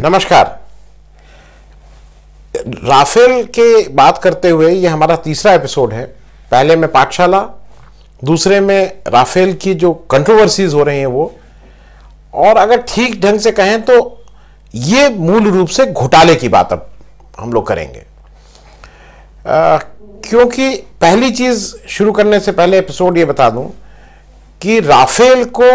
नमस्कार। राफेल के बात करते हुए ये हमारा तीसरा एपिसोड है। पहले में पाठशाला, दूसरे में राफेल की जो कंट्रोवर्सीज हो रही हैं वो, और अगर ठीक ढंग से कहें तो ये मूल रूप से घोटाले की बात अब हम लोग करेंगे। क्योंकि पहली चीज शुरू करने से पहले एपिसोड ये बता दूं कि राफेल को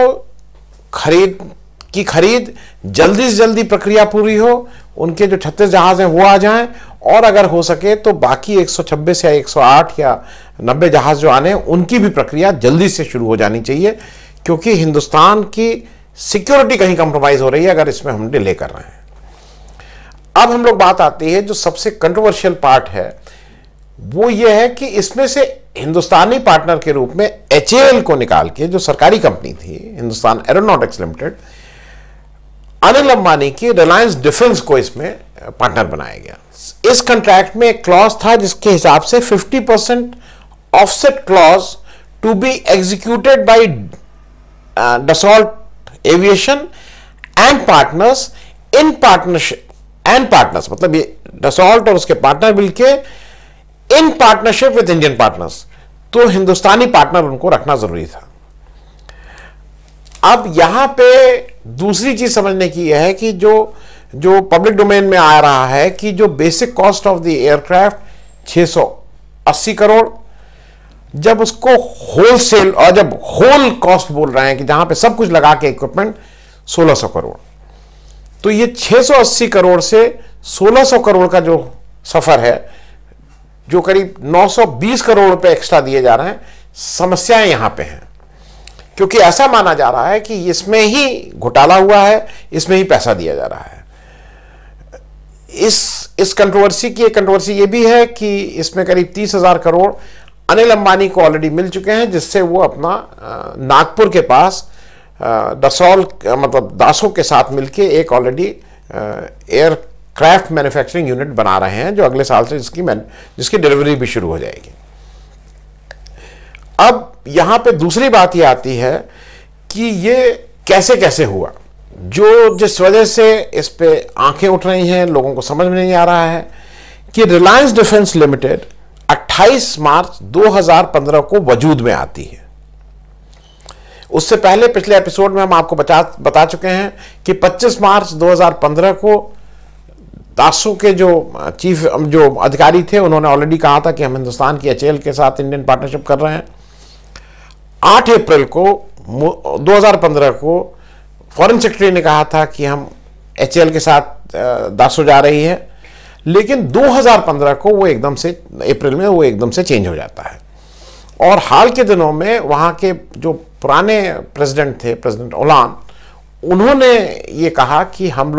खरीद जल्दी से जल्दी प्रक्रिया पूरी हो, उनके जो 36 जहाज हैं वो आ जाएं, और अगर हो सके तो बाकी 126 या 108 या 90 जहाज जो आने हैं उनकी भी प्रक्रिया जल्दी से शुरू हो जानी चाहिए, क्योंकि हिंदुस्तान की सिक्योरिटी कहीं कंप्रोमाइज हो रही है अगर इसमें हम डिले कर रहे हैं। अब हम लोग बात आती है जो सबसे कंट्रोवर्शियल पार्ट है, वो ये है कि इसमें से हिंदुस्तानी पार्टनर के रूप में HAL को निकाल के, जो सरकारी कंपनी थी हिंदुस्तान एरोनॉटिक्स लिमिटेड, अनिल अंबानी की रिलायंस डिफेंस को इसमें पार्टनर बनाया गया। इस कॉन्ट्रैक्ट में एक क्लॉज था जिसके हिसाब से 50% offset clause to be executed by Dassault Aviation and partners in partnership and partners, मतलब ये डसॉल्ट और उसके पार्टनर मिलके in partnership with Indian partners, तो हिंदुस्तानी पार्टनर उनको रखना जरूरी था। अब यहां पे दूसरी चीज समझने की यह है कि जो पब्लिक डोमेन में आ रहा है कि जो basic cost of the aircraft 680 crore, जब उसको होलसेल और जब होल कॉस्ट बोल रहे हैं कि जहां पे सब कुछ लगा के इक्विपमेंट 1600 करोड़, तो ये 680 करोड़ से 1600 करोड़ का जो सफर है, जो करीब 920 करोड़ रुपए एक्स्ट्रा दिए जा रहे हैं, समस्याएं यहां पे हैं। क्योंकि ऐसा माना जा रहा है कि इसमें ही घोटाला हुआ है, इसमें ही पैसा दिया जा रहा है। इस कंट्रोवर्सी की एक कंट्रोवर्सी ये भी है कि इसमें करीब 30,000 करोड़ अनिल अंबानी को ऑलरेडी मिल चुके हैं, जिससे वो अपना नागपुर के पास डसॉल्ट मतलब दासों के साथ मिलके एक ऑलरेडी एयरक्राफ्ट मैन्युफैक्चरिंग यूनिट बना रहे हैं, जो अगले साल से जिसकी डिलीवरी भी शुरू हो जाएगी। अब यहां पे दूसरी बात यह आती है कि ये कैसे कैसे हुआ, जो जिस वजह से इस पे आंखें उठ रही हैं, लोगों को समझ में नहीं आ रहा है कि रिलायंस डिफेंस लिमिटेड 28 मार्च 2015 को वजूद में आती है। उससे पहले पिछले एपिसोड में हम आपको बता चुके हैं कि 25 मार्च 2015 को दासों के जो अधिकारी थे, उन्होंने ऑलरेडी कहा था कि हम हिंदुस्तान की HAL के साथ इंडियन पार्टनरशिप कर रहे हैं। 8 अप्रैल को 2015 को फॉरेन सेक्रेटरी ने कहा था कि हम HAL के साथ दासो जा रही है, लेकिन 2015 को वो एकदम से अप्रैल में वो एकदम से चेंज हो जाता है। और हाल के दिनों में वहाँ के जो पुराने प्रेसिडेंट थे, प्रेसिडेंट ओलान, उन्होंने ये कहा कि हम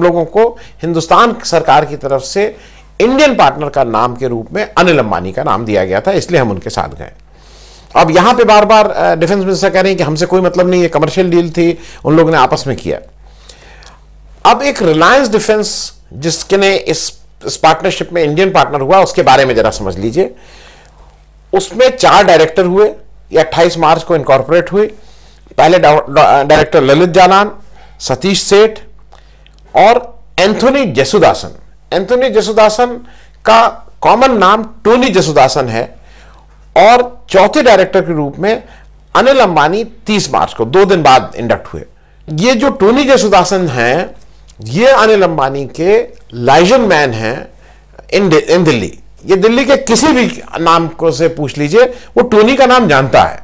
लोगों को हिंदुस्तान सरकार की तरफ से इंडियन पार्टनर का नाम के रूप में अनिल अंबानी का नाम दिया गया था, इसलिए हम उनके साथ गए। अब यहां पे बार बार डिफेंस मिनिस्टर कह रहे हैं कि हमसे कोई मतलब नहीं, ये कमर्शियल डील थी, उन लोगों ने आपस में किया। अब एक रिलायंस डिफेंस जिसके ने इस पार्टनरशिप में इंडियन पार्टनर हुआ, उसके बारे में जरा समझ लीजिए। उसमें 4 डायरेक्टर हुए, ये 28 मार्च को इनकॉर्पोरेट हुए। पहले डायरेक्टर ललित जालान, सतीश सेठ और एंथोनी जेसुदासन। एंथोनी जेसुदासन का कॉमन नाम टोनी जेसुदासन है, और चौथे डायरेक्टर के रूप में अनिल अंबानी 30 मार्च को 2 दिन बाद इंडक्ट हुए। ये जो टोनी जेसुदासन हैं, ये अनिल अंबानी के लाइजन मैन हैं इन दिल्ली। ये दिल्ली के किसी भी नाम को से पूछ लीजिए, वो टोनी का नाम जानता है।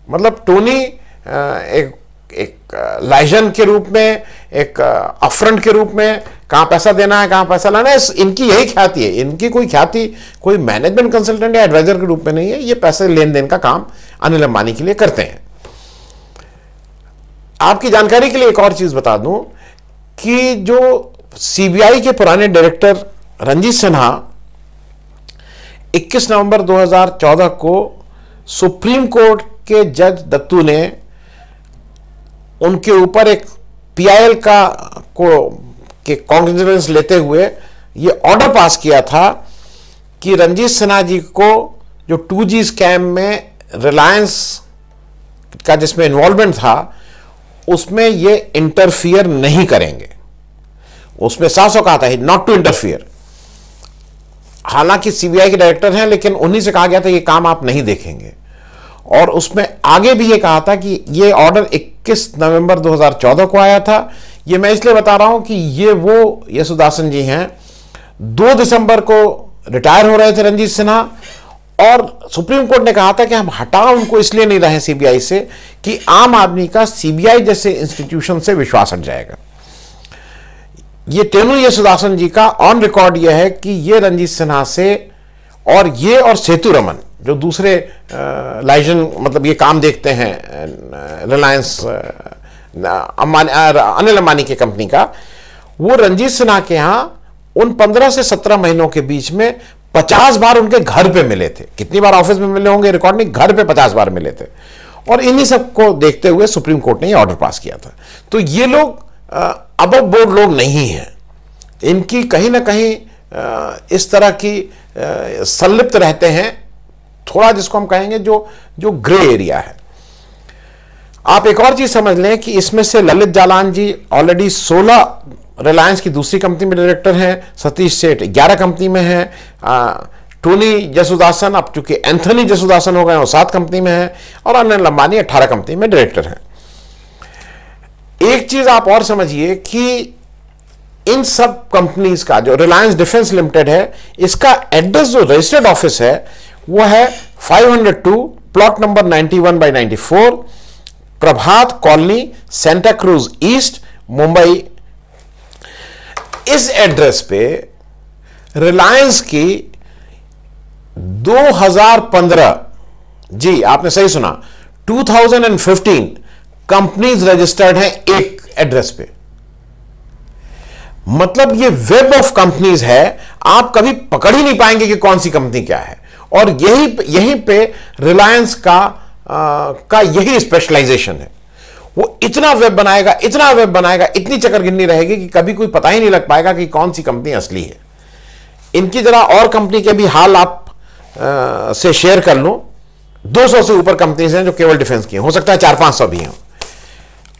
मतलब टोनी एक लाइजन के रूप में, एक अफरंट के रूप में, कहां पैसा देना है, कहां पैसा लाना है, इनकी यही ख्याति है। इनकी कोई ख्याति कोई मैनेजमेंट कंसल्टेंट या एडवाइजर के रूप में नहीं है। ये पैसे लेन देन का काम अनिल अंबानी के लिए करते हैं। आपकी जानकारी के लिए एक और चीज बता दूं कि जो CBI के पुराने डायरेक्टर रंजीत सिन्हा 21 नवंबर 2014 को सुप्रीम कोर्ट के जज दत्तू ने उनके ऊपर एक PIL के कॉन्ग्रेचुलेशंस लेते हुए ये ऑर्डर पास किया था कि रंजीत सिन्हा जी को जो 2G स्कैम में रिलायंस का जिसमें इन्वॉल्वमेंट था, उसमें ये इंटरफियर नहीं करेंगे। उसमें साफ साफ कहा था नॉट टू इंटरफियर। हालांकि सीबीआई के डायरेक्टर हैं, लेकिन उन्हीं से कहा गया था ये काम आप नहीं देखेंगे। और उसमें आगे भी ये कहा था कि ये ऑर्डर 21 नवंबर 2014 को आया था। ये मैं इसलिए बता रहा हूं कि ये वो यशोदासन जी हैं, 2 दिसंबर को रिटायर हो रहे थे रंजीत सिन्हा, और सुप्रीम कोर्ट ने कहा था कि हम हटा उनको इसलिए नहीं रहे सीबीआई से कि आम आदमी का सीबीआई जैसे इंस्टीट्यूशन से विश्वास हट जाएगा। ये तेनू यशोदासन जी का ऑन रिकॉर्ड यह है कि ये रंजीत सिन्हा से और सेतु रमन जो दूसरे लाइजन मतलब ये काम देखते हैं रिलायंस अनिल अंबानी की कंपनी का, वो रंजीत सिन्हा के यहां उन 15 से 17 महीनों के बीच में 50 बार उनके घर पे मिले थे। कितनी बार ऑफिस में मिले होंगे रिकॉर्ड नहीं, घर पे 50 बार मिले थे। और इन्हीं सब को देखते हुए सुप्रीम कोर्ट ने ये ऑर्डर पास किया था। तो ये लोग अबव बोर्ड लोग नहीं हैं, इनकी कहीं ना कहीं इस तरह की संलिप्त रहते हैं, थोड़ा जिसको हम कहेंगे जो ग्रे एरिया है। आप एक और चीज समझ लें कि इसमें से ललित जालान जी ऑलरेडी 16 रिलायंस की दूसरी कंपनी में डायरेक्टर हैं, सतीश सेठ 11 कंपनी में हैं, टोनी जसुदासन अब चूंकि एंथनी जसुदासन हो गए वो 7 कंपनी में है, और अनिल अंबानी 18 कंपनी में डायरेक्टर हैं। एक चीज आप और समझिए कि इन सब कंपनीज का जो रिलायंस डिफेंस लिमिटेड है, इसका एड्रेस जो रजिस्टर्ड ऑफिस है वो है 502 plot number 91/94 Prabhat colony Santa Cruz east Mumbai. इस एड्रेस पे रिलायंस की 2015, जी आपने सही सुना, 2015 कंपनीज रजिस्टर्ड हैं एक एड्रेस पे। मतलब ये वेब ऑफ कंपनीज है, आप कभी पकड़ ही नहीं पाएंगे कि कौन सी कंपनी क्या है। और यहीं पे रिलायंस का यही स्पेशलाइजेशन है। वो इतना वेब बनाएगा, इतनी चक्करगिन्नी रहेगी कि कभी कोई पता ही नहीं लग पाएगा कि कौन सी कंपनी असली है। इनकी जरा और कंपनी के भी हाल आप से शेयर कर लो। 200 से ऊपर कंपनीज हैं जो केवल डिफेंस की हैं, हो सकता है 400-500 भी हैं।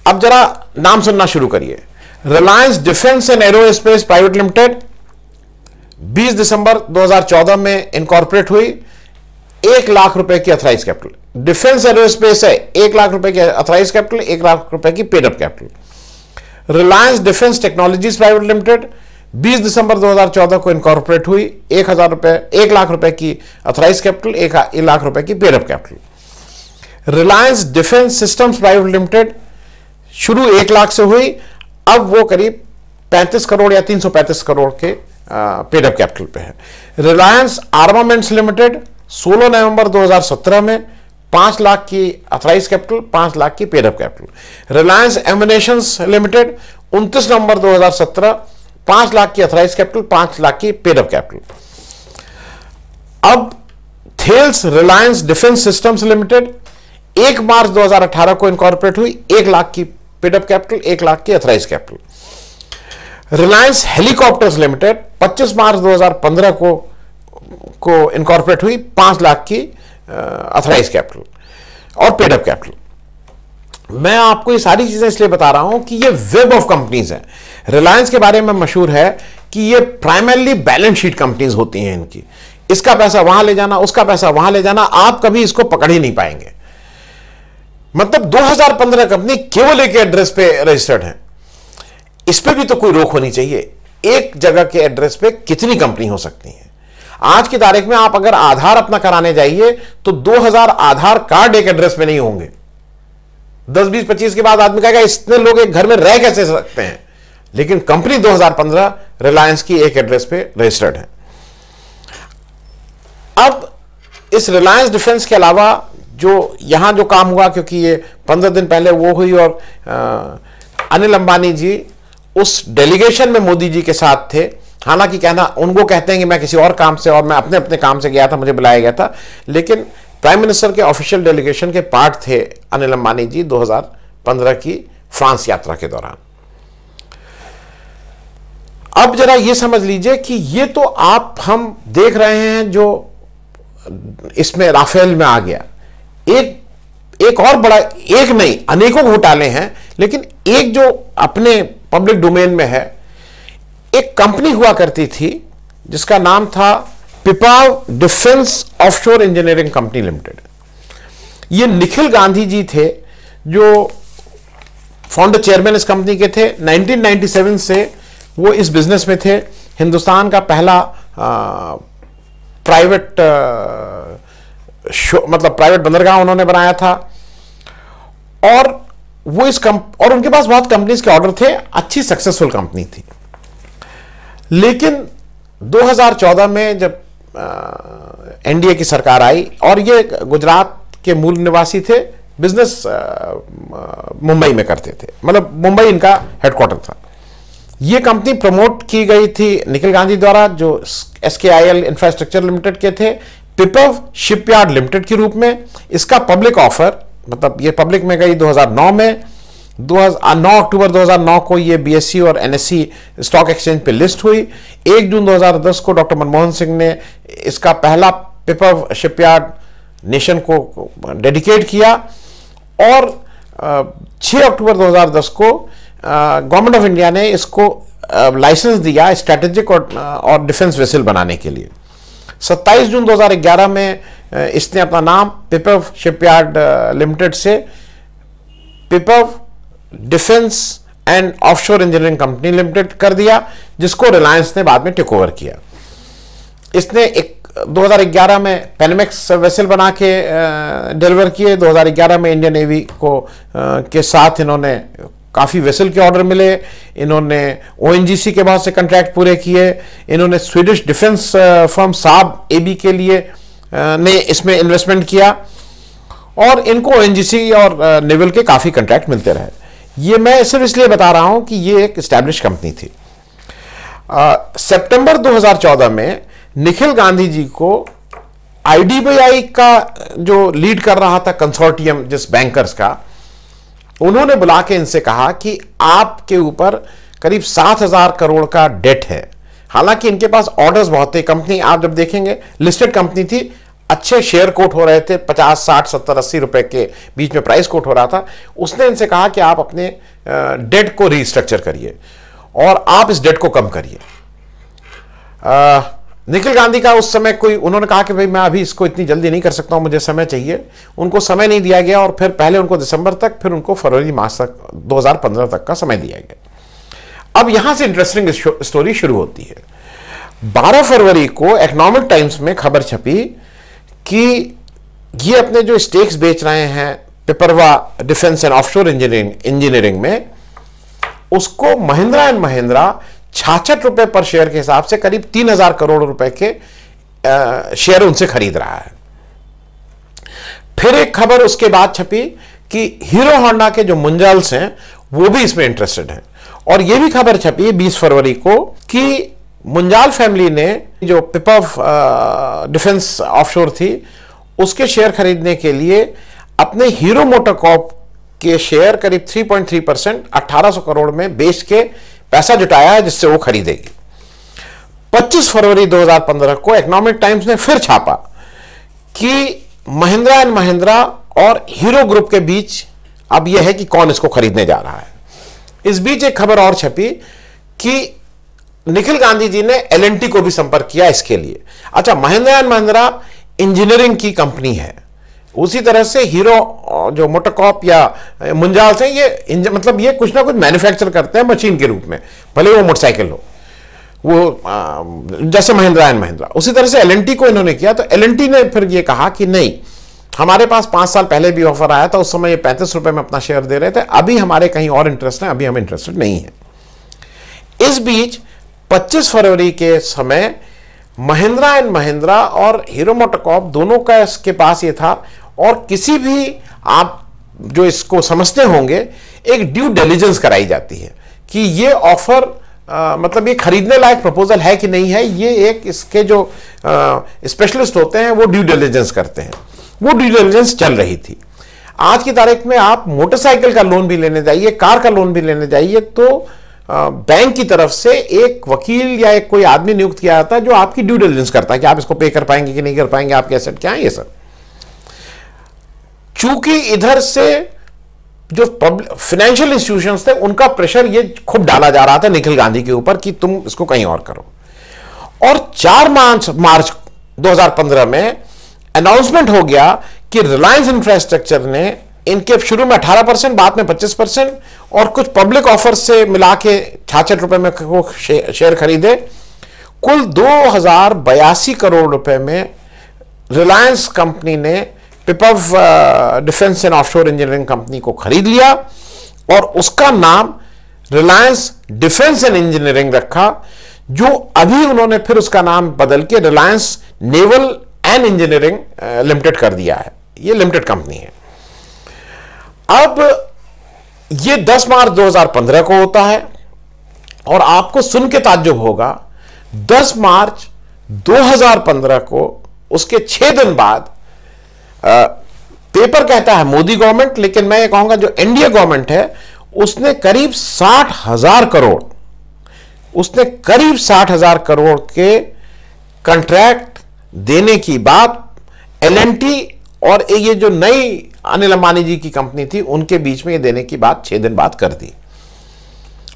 अब जरा नाम सुनना शुरू करिए। Reliance defence and aerospace private limited 20 दिसंबर 2014 में इनकॉर्पोरेट हुई, 1 लाख रुपए की अथराइज कैपिटल। डिफेंस एरोस्पेस है 1 लाख रुपए की अथराइज कैपिटल, 1 लाख रुपए की paid up capital. Reliance defence technologies private limited 20 दिसंबर 2014 को इनकॉर्पोरेट हुई, 1 लाख रुपए की अथराइज कैपिटल, 1 लाख रुपए की paid up capital. Reliance defence systems private limited शुरू 1 लाख से हुई, अब वो करीब 35 करोड़ या 335 करोड़ के पेड अप कैपिटल पे है। रिलायंस आर्मामेंट्स लिमिटेड 16 नवंबर 2017 में 5 लाख की अथराइज कैपिटल, 5 लाख की paid up capital. Reliance emanations limited 29 नवंबर 2017 5 लाख की अथराइज कैपिटल, 5 लाख की पेड अप कैपिटल। अब Thales Reliance defence systems limited 1 मार्च 2018 को इनकॉर्पोरेट हुई, 1 लाख की पेड अप कैपिटल, 1 लाख की authorise capital. Reliance helicopters limited 25 मार्च 2015 को इनकॉर्पोरेट हुई, 5 लाख की अथराइज कैपिटल और पेड अप कैपिटल। मैं आपको ये सारी चीजें इसलिए बता रहा हूं कि ये वेब ऑफ कंपनीज है। रिलायंस के बारे में मशहूर है कि ये प्राइमरली बैलेंस शीट कंपनीज होती हैं इनकी, इसका पैसा वहां ले जाना, उसका पैसा वहां ले जाना, आप कभी इसको पकड़ ही नहीं पाएंगे। मतलब 2015 कंपनी केवल एक एड्रेस पे रजिस्टर्ड है, इस पे भी तो कोई रोक होनी चाहिए। एक जगह के एड्रेस पे कितनी कंपनी हो सकती है? आज की तारीख में आप अगर आधार अपना कराने जाइए तो 2000 आधार कार्ड एक एड्रेस पे नहीं होंगे। 10, 20, 25 के बाद आदमी कहेगा इतने लोग एक घर में रह कैसे सकते हैं? लेकिन कंपनी 2015 रिलायंस की एक एड्रेस पे रजिस्टर्ड है। अब इस रिलायंस डिफेंस के अलावा जो यहां जो काम हुआ, क्योंकि ये 15 दिन पहले वो हुई और अनिल अंबानी जी उस डेलीगेशन में मोदी जी के साथ थे। हालांकि कहना उनको कहते हैं कि मैं किसी और काम से और मैं अपने अपने काम से गया था, मुझे बुलाया गया था, लेकिन प्राइम मिनिस्टर के ऑफिशियल डेलीगेशन के पार्ट थे अनिल अंबानी जी 2015 की फ्रांस यात्रा के दौरान। अब जरा ये समझ लीजिए कि ये तो हम देख रहे हैं जो इसमें राफेल में आ गया, एक और बड़ा, एक नहीं अनेकों घोटाले हैं, लेकिन एक जो अपने पब्लिक डोमेन में है, एक कंपनी हुआ करती थी जिसका नाम था Pipavav defence offshore engineering company limited. ये निखिल गांधी जी थे जो फाउंडर चेयरमैन इस कंपनी के थे। 1997 से वो इस बिजनेस में थे। हिंदुस्तान का पहला प्राइवेट मतलब प्राइवेट बंदरगाह उन्होंने बनाया था। और वो और उनके पास बहुत कंपनीज के ऑर्डर थे, अच्छी सक्सेसफुल कंपनी थी। लेकिन 2014 में जब एनडीए की सरकार आई, और ये गुजरात के मूल निवासी थे, बिजनेस मुंबई में करते थे, मतलब मुंबई इनका हेडक्वार्टर था। ये कंपनी प्रमोट की गई थी निखिल गांधी द्वारा, जो SKIL इंफ्रास्ट्रक्चर लिमिटेड के थे, पिपव शिपयार्ड लिमिटेड के रूप में। इसका पब्लिक ऑफर, मतलब ये पब्लिक में गई 2009 में। 9 अक्टूबर 2009 को ये BSE और NSE स्टॉक एक्सचेंज पे लिस्ट हुई। 1 जून 2010 को डॉक्टर मनमोहन सिंह ने इसका पहला पिपव शिपयार्ड नेशन को डेडिकेट किया, और 6 अक्टूबर 2010 को गवर्नमेंट ऑफ इंडिया ने इसको लाइसेंस दिया स्ट्रेटेजिक और डिफेंस वेसल बनाने के लिए। 27 जून 2011 में इसने अपना नाम पिपव शिपयार्ड लिमिटेड से Pipavav defence and offshore engineering company limited कर दिया, जिसको रिलायंस ने बाद में टेक ओवर किया। इसने 2011 में पेनमेक्स वेसल बना के डिलीवर किए। 2011 में इंडियन नेवी को के साथ इन्होंने काफ़ी वेसल के ऑर्डर मिले। इन्होंने ONGC के बहुत से कॉन्ट्रैक्ट पूरे किए। इन्होंने स्वीडिश डिफेंस फर्म साब AB के लिए ने इसमें इन्वेस्टमेंट किया, और इनको ONGC और नेवल के काफ़ी कॉन्ट्रैक्ट मिलते रहे। ये मैं सिर्फ इसलिए बता रहा हूं कि ये एक एस्टैब्लिश कंपनी थी। सितंबर 2014 में निखिल गांधी जी को IDBI का जो लीड कर रहा था कंसोर्टियम, जिस बैंकर्स का, उन्होंने बुला के इनसे कहा कि आपके ऊपर करीब 7,000 करोड़ का डेट है। हालांकि इनके पास ऑर्डर्स बहुत थे। कंपनी आप जब देखेंगे लिस्टेड कंपनी थी, अच्छे शेयर कोट हो रहे थे, 50, 60, 70, 80 रुपए के बीच में प्राइस कोट हो रहा था। उसने इनसे कहा कि आप अपने डेट को रीस्ट्रक्चर करिए और आप इस डेट को कम करिए। निखिल गांधी का उस समय उन्होंने कहा कि भाई मैं अभी इसको इतनी जल्दी नहीं कर सकता हूं, मुझे समय चाहिए। उनको समय नहीं दिया गया, और फिर पहले उनको दिसंबर तक, फिर उनको फरवरी मास तक 2015 तक का समय दिया गया। अब यहां से इंटरेस्टिंग स्टोरी शुरू होती है। 12 फरवरी को इकोनॉमिक टाइम्स में खबर छपी कि ये अपने जो स्टेक्स बेच रहे हैं पिपरवा डिफेंस एंड ऑफशोर इंजीनियरिंग में, उसको महिंद्रा एंड महिंद्रा 66 रुपए पर शेयर के हिसाब से करीब 3,000 करोड़ रुपए के शेयर उनसे खरीद रहा है। फिर एक खबर उसके बाद छपी कि हीरो होंडा के जो मुंजाल्स हैं वो भी इसमें इंटरेस्टेड हैं, और यह भी खबर छपी 20 फरवरी को कि मुंजाल फैमिली ने जो पिपव डिफेंस ऑफशोर थी उसके शेयर खरीदने के लिए अपने हीरो मोटरकॉर्प के शेयर करीब 3.3% 1800 करोड़ में बेच के पैसा जुटाया है, जिससे वो खरीदेगी। 25 फरवरी 2015 को इकोनॉमिक टाइम्स ने फिर छापा कि महिंद्रा एंड महिंद्रा और हीरो ग्रुप के बीच अब यह है कि कौन इसको खरीदने जा रहा है। इस बीच एक खबर और छपी कि निखिल गांधी जी ने L&T को भी संपर्क किया इसके लिए। अच्छा, महिंद्रा एंड महिंद्रा इंजीनियरिंग की कंपनी है, उसी तरह से हीरो जो मोटरकॉर्प या मुंजाल से ये मतलब ये कुछ ना कुछ मैन्युफैक्चर करते हैं मशीन के रूप में, भले वो मोटरसाइकिल हो, वो जैसे महिंद्रा एंड महिंद्रा। उसी तरह से L&T को इन्होंने किया, तो L&T ने फिर ये कहा कि नहीं, हमारे पास 5 साल पहले भी ऑफर आया था, उस समय ये 35 रुपए में अपना शेयर दे रहे थे, अभी हमारे कहीं और इंटरेस्ट है, अभी हम इंटरेस्टेड नहीं है। इस बीच 25 फरवरी के समय महिंद्रा एंड महिंद्रा और हीरो मोटरकॉर्प दोनों का इसके पास ये था, और किसी भी आप जो इसको समझते होंगे एक ड्यू डिलिजेंस कराई जाती है कि ये ऑफर मतलब ये खरीदने लायक प्रपोजल है कि नहीं है। ये एक इसके जो स्पेशलिस्ट होते हैं वो ड्यू डिलिजेंस करते हैं, वो ड्यू डिलिजेंस चल रही थी। आज की तारीख में आप मोटरसाइकिल का लोन भी लेने जाइए, कार का लोन भी लेने जाइए, तो बैंक की तरफ से एक वकील या एक कोई आदमी नियुक्त किया जाता है जो आपकी ड्यू डिलिजेंस करता है कि आप इसको पे कर पाएंगे कि नहीं कर पाएंगे, आपके एसेट क्या है, ये सब। चूंकि इधर से जो फाइनेंशियल इंस्टीट्यूशंस थे उनका प्रेशर ये खूब डाला जा रहा था निखिल गांधी के ऊपर कि तुम इसको कहीं और करो। और 4 मार्च 2015 में अनाउंसमेंट हो गया कि रिलायंस इंफ्रास्ट्रक्चर ने इनके शुरू में 18%, बाद में 25% और कुछ पब्लिक ऑफर से मिला के 66 रुपए में वो शेयर खरीदे। कुल 2082 करोड़ रुपए में रिलायंस कंपनी ने Pipavav defence and offshore engineering company को खरीद लिया और उसका नाम रिलायंस डिफेंस एंड इंजीनियरिंग रखा, जो अभी उन्होंने फिर उसका नाम बदल के Reliance naval and engineering limited कर दिया है। ये लिमिटेड कंपनी है। अब ये 10 मार्च 2015 को होता है और आपको सुन के ताज्जुब होगा 10 मार्च 2015 को उसके 6 दिन बाद पेपर कहता है मोदी गवर्नमेंट, लेकिन मैं ये कहूंगा जो एनडीए गवर्नमेंट है उसने करीब 60,000 करोड़ के कंट्रैक्ट देने की बात एलएनटी और ये जो नई अनिल अंबानी जी की कंपनी थी उनके बीच में ये देने की बात 6 दिन बाद कर दी।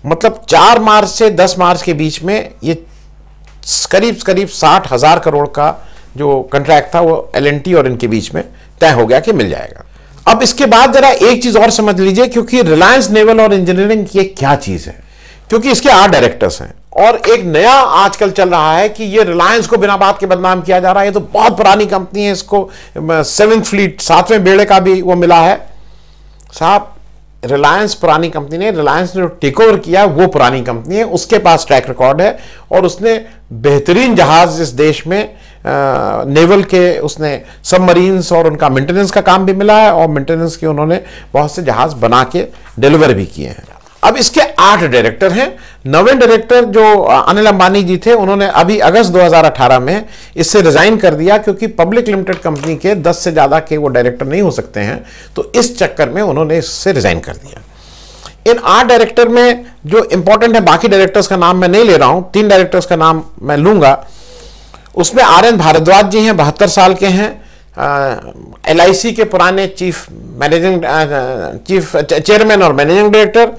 मतलब 4 मार्च से 10 मार्च के बीच में ये करीब 60,000 करोड़ का जो कंट्रैक्ट था वो एलएनटी और इनके बीच में तय हो गया कि मिल जाएगा। अब इसके बाद जरा एक चीज और समझ लीजिए, क्योंकि रिलायंस नेवल और इंजीनियरिंग ये क्या चीज है, क्योंकि इसके 8 डायरेक्टर्स हैं और एक नया आजकल चल रहा है कि ये रिलायंस को बिना बात के बदनाम किया जा रहा है। ये तो बहुत पुरानी कंपनी है, इसको 7th फ्लीट 7वें बेड़े का भी वो मिला है। साहब, रिलायंस पुरानी कंपनी नहीं, रिलायंस ने जो टेक ओवर किया वो पुरानी कंपनी है, उसके पास ट्रैक रिकॉर्ड है और उसने बेहतरीन जहाज इस देश में नेवल के उसने सबमरीन्स और उनका मेंटेनेंस का काम भी मिला है और मेंटेनेंस के उन्होंने बहुत से जहाज बना के डिलीवर भी किए हैं। अब इसके 8 डायरेक्टर हैं। 9वें डायरेक्टर जो अनिल अंबानी जी थे उन्होंने अभी अगस्त 2018 में इससे रिजाइन कर दिया, क्योंकि पब्लिक लिमिटेड कंपनी के 10 से ज्यादा के वो डायरेक्टर नहीं हो सकते हैं, तो इस चक्कर में उन्होंने इससे रिजाइन कर दिया। इन 8 डायरेक्टर में जो इंपॉर्टेंट है, बाकी डायरेक्टर्स का नाम मैं नहीं ले रहा हूं, 3 डायरेक्टर्स का नाम मैं लूंगा। उसमें आर.एन. भारद्वाज जी हैं, 72 साल के हैं, LIC के पुराने चेयरमैन और मैनेजिंग डायरेक्टर।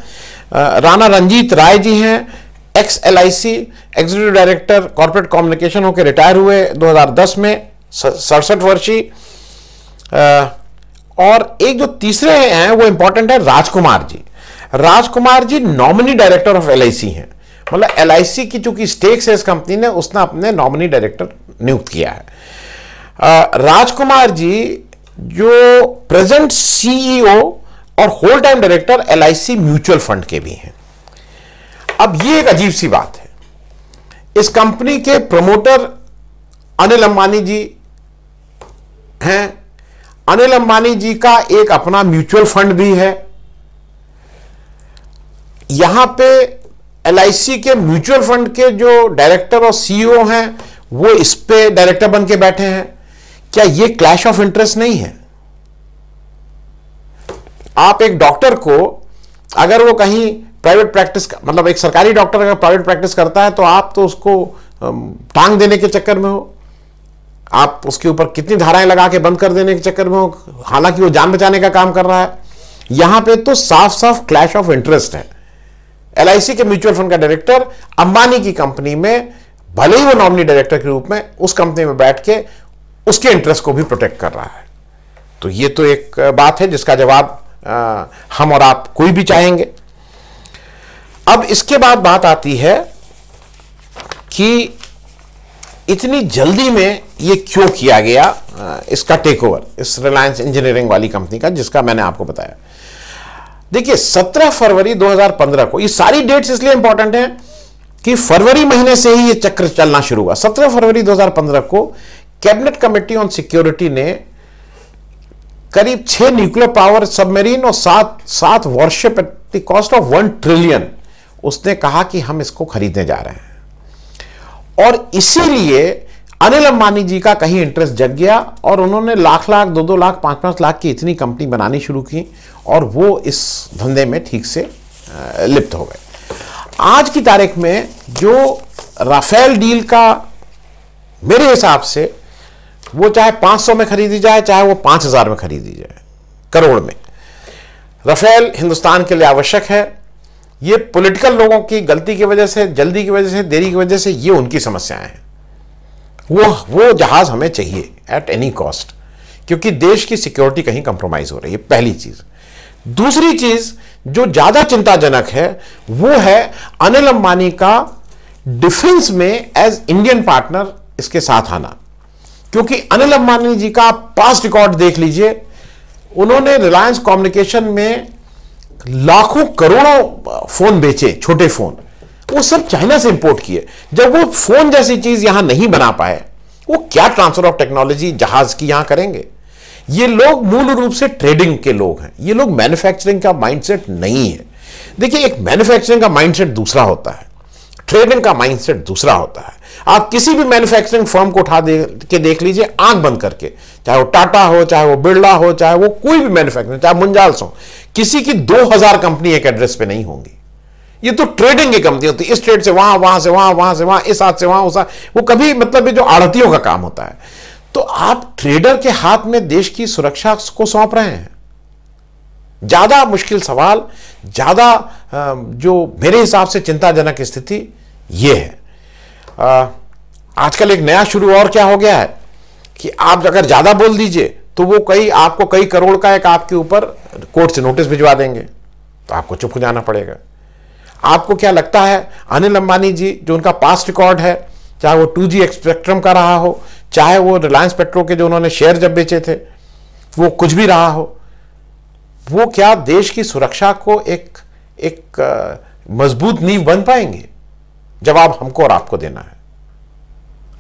राणा रंजीत राय जी हैं, x LIC executive director corporate communication होकर रिटायर हुए 2010 में, 67 वर्षीय। और एक जो तीसरे हैं वो इंपॉर्टेंट है, राजकुमार जी। Rajkumar ji nominee director of LIC हैं, मतलब LIC की चूंकि स्टेक्स है इस कंपनी ने, उसने अपने नॉमिनी डायरेक्टर नियुक्त किया है। राजकुमार जी जो प्रेजेंट CEO और whole time director LIC mutual fund के भी हैं। अब ये एक अजीब सी बात है, इस कंपनी के प्रमोटर अनिल अंबानी जी हैं। अनिल अंबानी जी का एक अपना म्यूचुअल फंड भी है। यहां पे LIC के म्यूचुअल फंड के जो डायरेक्टर और CEO हैं वो इस पे डायरेक्टर बन के बैठे हैं। क्या ये क्लैश ऑफ इंटरेस्ट नहीं है? आप एक डॉक्टर को अगर वो कहीं प्राइवेट प्रैक्टिस, मतलब एक सरकारी डॉक्टर अगर प्राइवेट प्रैक्टिस करता है तो आप तो उसको टांग देने के चक्कर में हो, आप उसके ऊपर कितनी धाराएं लगा के बंद कर देने के चक्कर में हो, हालांकि वो जान बचाने का काम कर रहा है। यहां पे तो साफ साफ क्लैश ऑफ इंटरेस्ट है। LIC के म्यूचुअल फंड का डायरेक्टर अंबानी की कंपनी में, भले ही वो नॉमिनी डायरेक्टर के रूप में उस कंपनी में बैठ के उसके इंटरेस्ट को भी प्रोटेक्ट कर रहा है। तो ये तो एक बात है जिसका जवाब हम और आप कोई भी चाहेंगे। अब इसके बाद बात आती है कि इतनी जल्दी में ये क्यों किया गया इसका टेक ओवर, इस रिलायंस इंजीनियरिंग वाली कंपनी का, जिसका मैंने आपको बताया। देखिए 17 फरवरी 2015 को, ये सारी डेट्स इसलिए इंपॉर्टेंट हैं कि फरवरी महीने से ही ये चक्र चलना शुरू हुआ। 17 फरवरी 2015 को कैबिनेट कमेटी ऑन सिक्योरिटी ने करीब 6 न्यूक्लियर पावर सबमरीन और 7 worship at the cost of 1 trillion उसने कहा कि हम इसको खरीदने जा रहे हैं। और इसीलिए अनिल अंबानी जी का कहीं इंटरेस्ट जग गया और उन्होंने लाख 2 लाख 5 लाख की इतनी कंपनी बनानी शुरू की और वो इस धंधे में ठीक से लिप्त हो गए। आज की तारीख में जो राफेल डील का मेरे हिसाब से वो चाहे 500 में खरीदी जाए चाहे वो 5000 में खरीदी जाए, करोड़ में, राफेल हिंदुस्तान के लिए आवश्यक है। ये पॉलिटिकल लोगों की गलती की वजह से, जल्दी की वजह से, देरी की वजह से ये उनकी समस्याएं हैं। वो जहाज हमें चाहिए एट एनी कॉस्ट, क्योंकि देश की सिक्योरिटी कहीं कंप्रोमाइज हो रही है, पहली चीज। दूसरी चीज जो ज्यादा चिंताजनक है वो है अनिल अंबानी का डिफेंस में एज इंडियन पार्टनर इसके साथ आना। क्योंकि अनिल अंबानी जी का पास्ट रिकॉर्ड देख लीजिए, उन्होंने रिलायंस कम्युनिकेशन में लाखों करोड़ों फोन बेचे, छोटे फोन, वो सब चाइना से इंपोर्ट किए। जब वो फोन जैसी चीज यहां नहीं बना पाए, वो क्या ट्रांसफर ऑफ टेक्नोलॉजी जहाज की यहां करेंगे? ये लोग मूल रूप से ट्रेडिंग के लोग हैं, ये लोग मैन्युफैक्चरिंग का माइंडसेट नहीं है। देखिए, एक मैन्युफैक्चरिंग का माइंडसेट दूसरा होता है, ट्रेडिंग का माइंडसेट दूसरा होता है। आप किसी भी मैन्युफैक्चरिंग फर्म को उठा के देख लीजिए, आंख बंद करके, चाहे वो टाटा हो, चाहे वो बिरला हो, चाहे वो कोई भी मैन्युफैक्चरिंग, चाहे मुंजाल्स हो, किसी की 2000 कंपनी एक एड्रेस पे नहीं होंगी। ये तो ट्रेडिंग की कंपनी होती है, इस ट्रेड से वहां, वहां से वहां, वहां से वहां, इस हाथ से वहां, उस हाथ, वो कभी मतलब ये जो आड़तियों का काम होता है। तो आप ट्रेडर के हाथ में देश की सुरक्षा को सौंप रहे हैं। ज्यादा मुश्किल सवाल, ज्यादा जो मेरे हिसाब से चिंताजनक स्थिति ये है। आजकल एक नया शुरू और क्या हो गया है कि आप अगर ज्यादा बोल दीजिए तो वो आपको कई करोड़ का एक आपके ऊपर कोर्ट से नोटिस भिजवा देंगे, तो आपको चुप हो जाना पड़ेगा। आपको क्या लगता है अनिल अंबानी जी, जो उनका पास्ट रिकॉर्ड है, चाहे वो 2G स्पेक्ट्रम का रहा हो, चाहे वो रिलायंस पेट्रो के जो उन्होंने शेयर जब बेचे थे, वो कुछ भी रहा हो, वो क्या देश की सुरक्षा को एक मजबूत नींव बन पाएंगे? जवाब हमको और आपको देना है।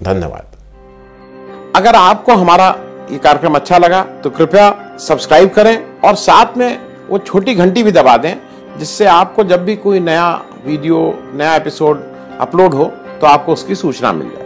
धन्यवाद। अगर आपको हमारा ये कार्यक्रम अच्छा लगा तो कृपया सब्सक्राइब करें और साथ में वो छोटी घंटी भी दबा दें, जिससे आपको जब भी कोई नया वीडियो, नया एपिसोड अपलोड हो तो आपको उसकी सूचना मिल जाए।